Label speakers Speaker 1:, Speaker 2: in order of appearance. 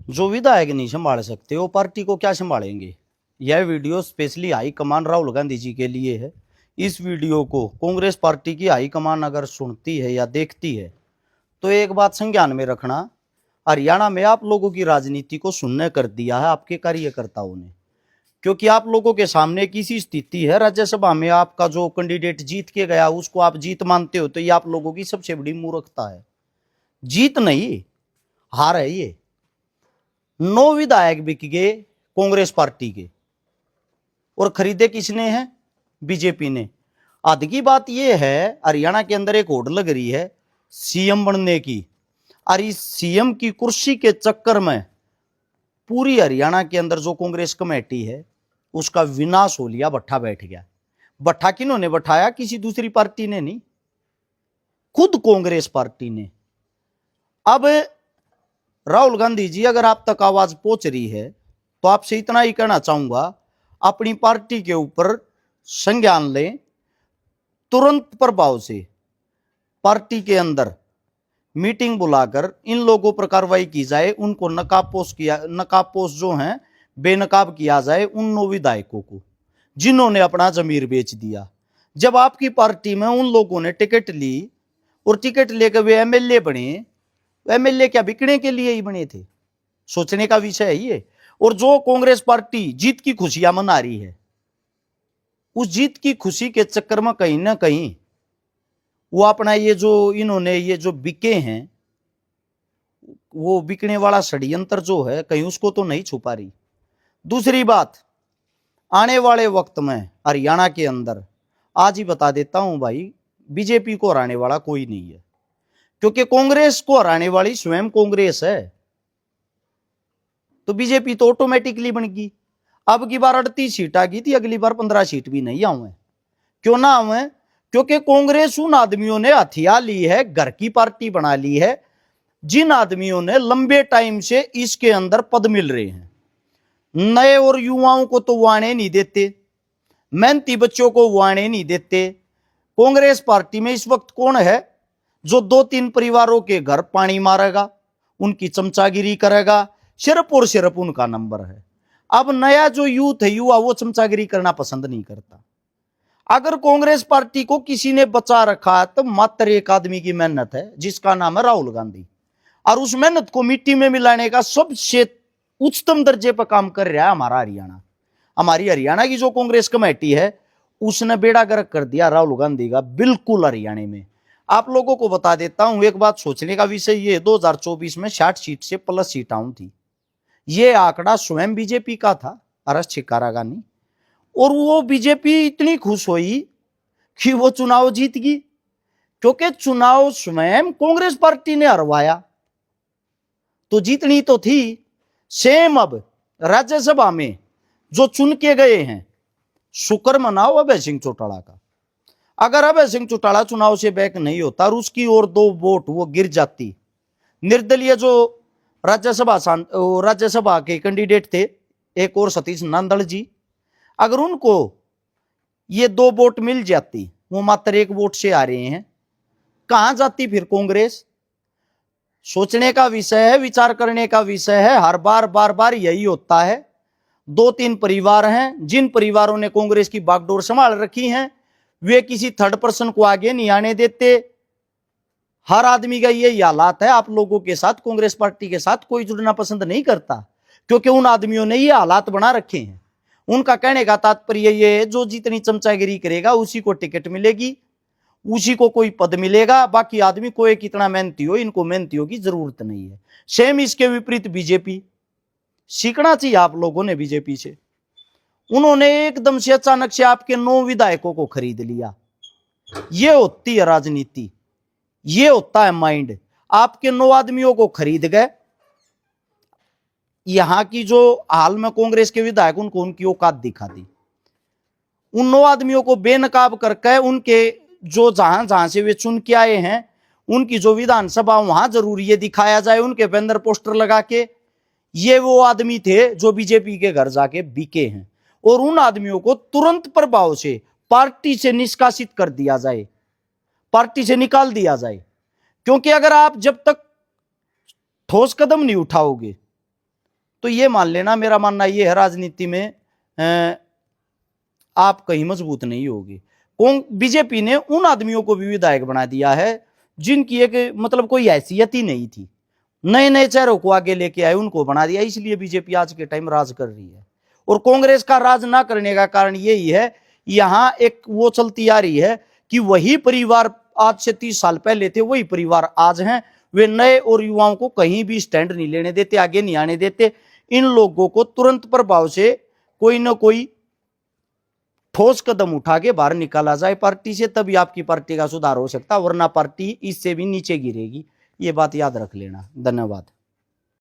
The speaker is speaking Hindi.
Speaker 1: जो विधायक नहीं संभाल सकते वो पार्टी को क्या संभालेंगे। यह video specially high command Rahul Gandhi ji के लिए है। इस वीडियो को कांग्रेस पार्टी की हाईकमान अगर सुनती है या देखती है तो एक बात संज्ञान में रखना, हरियाणा में आप लोगों की राजनीति को शून्य कर दिया है आपके कार्यकर्ताओं ने। क्योंकि आप लोगों के सामने किसी स्थिति है, राज्यसभा में आपका जो कैंडिडेट जीत के गया उसको आप जीत मानते हो, तो ये आप लोगों की सबसे बड़ी मूर्खता है। जीत नहीं, हार है ये। 9 विधायक बिक गए कांग्रेस पार्टी के, और खरीदे किसने हैं? बीजेपी ने। आध की बात यह है, हरियाणा के अंदर एक होड़ लग रही है सीएम बनने की, और इस सीएम की कुर्सी के चक्कर में पूरी हरियाणा के अंदर जो कांग्रेस कमेटी है उसका विनाश हो लिया। भट्ठा बैठ गया। भट्ठा किन्होंने बैठाया? किसी दूसरी पार्टी ने नहीं, खुद कांग्रेस पार्टी ने। अब राहुल गांधी जी, अगर आप तक आवाज पहुंच रही है तो आपसे इतना ही कहना चाहूंगा, अपनी पार्टी के ऊपर संज्ञान लें। तुरंत प्रभाव से पार्टी के अंदर मीटिंग बुलाकर इन लोगों पर कार्रवाई की जाए, उनको नकाबपोश जो हैं बेनकाब किया जाए उन 9 विधायकों को जिन्होंने अपना जमीर बेच दिया। जब आपकी पार्टी में उन लोगों ने टिकट ली और टिकट लेकर वे एमएलए बने, एमएलए क्या बिकने के लिए ही बने थे? सोचने का विषय है ये। और जो कांग्रेस पार्टी जीत की खुशियां मना रही है, उस जीत की खुशी के चक्कर में कहीं ना कहीं वो अपना ये जो इन्होंने ये जो बिके हैं, वो बिकने वाला षड्यंत्र जो है कहीं उसको तो नहीं छुपा रही। दूसरी बात, आने वाले वक्त में हरियाणा के अंदर आज ही बता देता हूं भाई, बीजेपी को हराने वाला कोई नहीं है, क्योंकि कांग्रेस को हराने वाली स्वयं कांग्रेस है। तो बीजेपी तो ऑटोमेटिकली बन गई। अब की बार 38 सीट आ गई थी, अगली बार 15 सीट भी नहीं आवे। क्यों ना आवे? क्योंकि कांग्रेस उन आदमियों ने हथिया ली है, घर की पार्टी बना ली है, जिन आदमियों ने लंबे टाइम से इसके अंदर पद मिल रहे हैं। नए और युवाओं को तो वो आने नहीं देते, मेहनती बच्चों को वो आने नहीं देते। कांग्रेस पार्टी में इस वक्त कौन है जो 2-3 परिवारों के घर पानी मारेगा, उनकी चमचागिरी करेगा? सिर्फ और सिर्फ उनका नंबर है। अब नया जो यूथ है, युवा, वो चमचागिरी करना पसंद नहीं करता। अगर कांग्रेस पार्टी को किसी ने बचा रखा है तो मात्र एक आदमी की मेहनत है, जिसका नाम है राहुल गांधी। और उस मेहनत को मिट्टी में मिलाने का सबसे उच्चतम दर्जे पर काम कर रहा है हमारा हरियाणा। हमारी हरियाणा की जो कांग्रेस कमेटी है उसने बेड़ा गर्क कर दिया राहुल गांधी का, बिल्कुल हरियाणा में। आप लोगों को बता देता हूं, एक बात सोचने का विषय ये, 2024 में 60 सीट से प्लस सीट आऊं थी। ये आंकड़ा स्वयं बीजेपी का था, अरस छिकारागानी। और वो बीजेपी इतनी खुश हुई कि वो चुनाव जीत गई, क्योंकि चुनाव स्वयं कांग्रेस पार्टी ने हरवाया। तो जीतनी तो थी। सेम अब राज्यसभा में जो चुन के गए हैं, शुक्र मनाओ अभय सिंह चौटाला का। अगर अभय सिंह चौटाला चुनाव से बैक नहीं होता और उसकी और 2 वोट वो गिर जाती, निर्दलीय जो राज्यसभा के कैंडिडेट थे, एक और सतीश नांदड़ जी, अगर उनको ये 2 वोट मिल जाती, वो मात्र 1 वोट से आ रहे हैं, कहां जाती फिर कांग्रेस? सोचने का विषय है, विचार करने का विषय है। हर बार यही होता है। 2-3 परिवार हैं, जिन परिवारों ने कांग्रेस की बागडोर संभाल रखी है, वे किसी थर्ड पर्सन को आगे नहीं आने देते। हर आदमी का यही हालात है। आप लोगों के साथ, कांग्रेस पार्टी के साथ कोई जुड़ना पसंद नहीं करता, क्योंकि उन आदमियों ने ये हालात बना रखे हैं। उनका कहने का तात्पर्य ये है, जो जितनी चमचागिरी करेगा उसी को टिकट मिलेगी, उसी को कोई पद मिलेगा। बाकी आदमी कोई कितना मेहनती हो, इनको मेहनतियों की जरूरत नहीं है। सेम इसके विपरीत बीजेपी। सीखना चाहिए आप लोगों ने बीजेपी से। उन्होंने एकदम से अचानक से आपके 9 विधायकों को खरीद लिया। ये होती है राजनीति, ये होता है माइंड। आपके 9 आदमियों को खरीद गए। यहां की जो हाल में कांग्रेस के विधायक, उनको उनकी औकात दिखा दी। उन 9 आदमियों को बेनकाब करके उनके जो जहां से वे चुन के आए हैं, उनकी जो विधानसभा, वहां जरूर ये दिखाया जाए उनके बैनर पोस्टर लगा के, ये वो आदमी थे जो बीजेपी के घर जाके बिके हैं। और उन आदमियों को तुरंत प्रभाव से पार्टी से निष्कासित कर दिया जाए, पार्टी से निकाल दिया जाए। क्योंकि अगर आप जब तक ठोस कदम नहीं उठाओगे तो ये मान लेना, मेरा मानना ये है राजनीति में आप कहीं मजबूत नहीं होगी। बीजेपी ने उन आदमियों को भी विधायक बना दिया है जिनकी एक मतलब कोई हैसियत ही नहीं थी, नए नए चेहरों को आगे लेके आए, उनको बना दिया। इसलिए बीजेपी आज के टाइम राज कर रही है। और कांग्रेस का राज ना करने का कारण यही है, यहां एक वो चलती आ रही है कि वही परिवार आज से 30 साल पहले थे, वही परिवार आज हैं। वे नए और युवाओं को कहीं भी स्टैंड नहीं लेने देते, आगे नहीं आने देते। इन लोगों को तुरंत प्रभाव से कोई ना कोई ठोस कदम उठा के बाहर निकाला जाए पार्टी से, तभी आपकी पार्टी का सुधार हो सकता है, वरना पार्टी इससे भी नीचे गिरेगी। ये बात याद रख लेना। धन्यवाद।